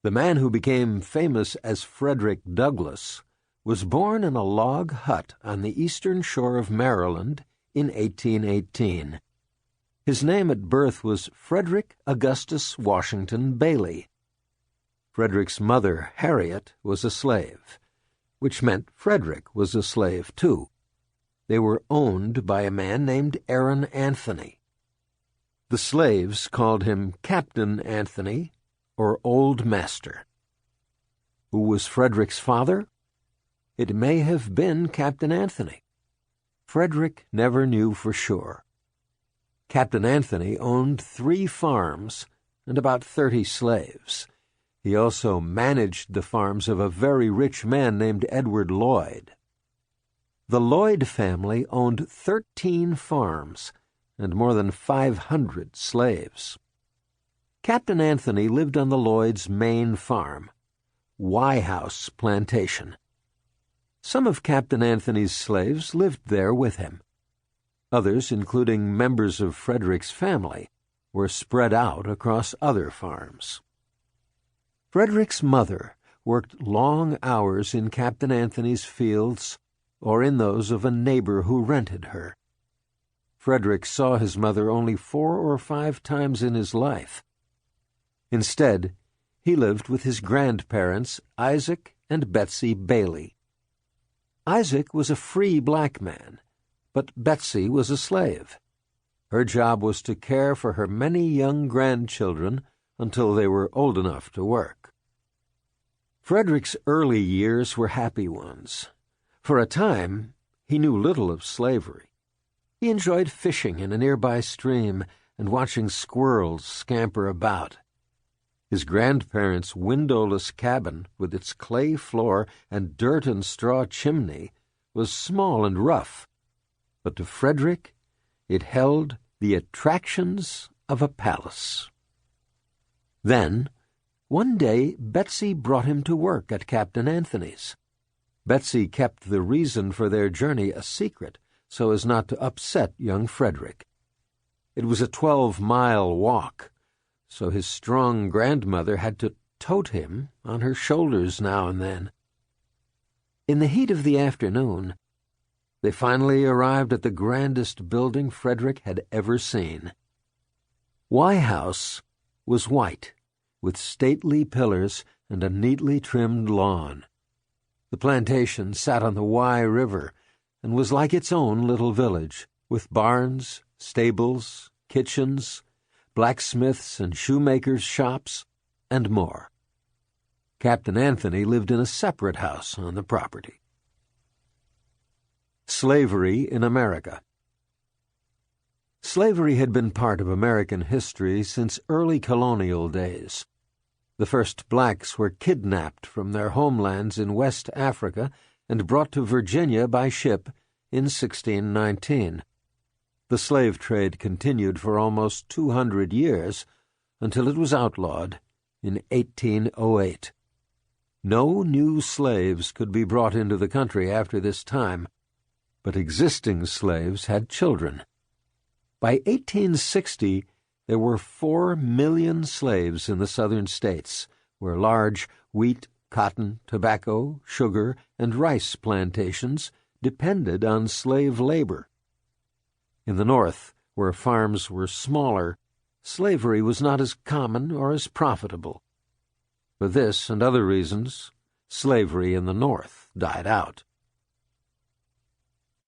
The man who became famous as Frederick Douglass was born in a log hut on the eastern shore of Maryland in 1818. His name at birth was Frederick Augustus Washington Bailey. Frederick's mother, Harriet, was a slave, which meant Frederick was a slave too. They were owned by a man named Aaron Anthony. The slaves called him Captain Anthony or Old Master. Who was Frederick's father? It may have been Captain Anthony. Frederick never knew for sure. Captain Anthony owned 3 farms and about 30 slaves. He also managed the farms of a very rich man named Edward Lloyd. The Lloyd family owned 13 farms and more than 500 slaves. Captain Anthony lived on the Lloyds' main farm, Y House Plantation. Some of Captain Anthony's slaves lived there with him. Others, including members of Frederick's family, were spread out across other farms. Frederick's mother worked long hours in Captain Anthony's fields or in those of a neighbor who rented her. Frederick saw his mother only 4 or 5 times in his life. Instead, he lived with his grandparents, Isaac and Betsy Bailey. Isaac was a free black man, but Betsy was a slave. Her job was to care for her many young grandchildren until they were old enough to work. Frederick's early years were happy ones. For a time, he knew little of slavery. He enjoyed fishing in a nearby stream and watching squirrels scamper about. His grandparents' windowless cabin, with its clay floor and dirt and straw chimney, was small and rough, but to Frederick it held the attractions of a palace. Then, one day, Betsy brought him to work at Captain Anthony's. Betsy kept the reason for their journey a secret so as not to upset young Frederick. It was a 12-mile walk, so his strong grandmother had to tote him on her shoulders now and then. In the heat of the afternoon, they finally arrived at the grandest building Frederick had ever seen. Y House was white, with stately pillars and a neatly trimmed lawn. The plantation sat on the Y River and was like its own little village, with barns, stables, kitchens, blacksmiths and shoemakers' shops, and more. Captain Anthony lived in a separate house on the property. Slavery in America. Slavery had been part of American history since early colonial days. The first blacks were kidnapped from their homelands in West Africa and brought to Virginia by ship in 1619. The slave trade continued for almost 200 years until it was outlawed in 1808. No new slaves could be brought into the country after this time, but existing slaves had children. By 1860, there were 4 million slaves in the southern states, where large wheat, cotton, tobacco, sugar, and rice plantations depended on slave labor. In the North, where farms were smaller, slavery was not as common or as profitable. For this and other reasons, slavery in the North died out.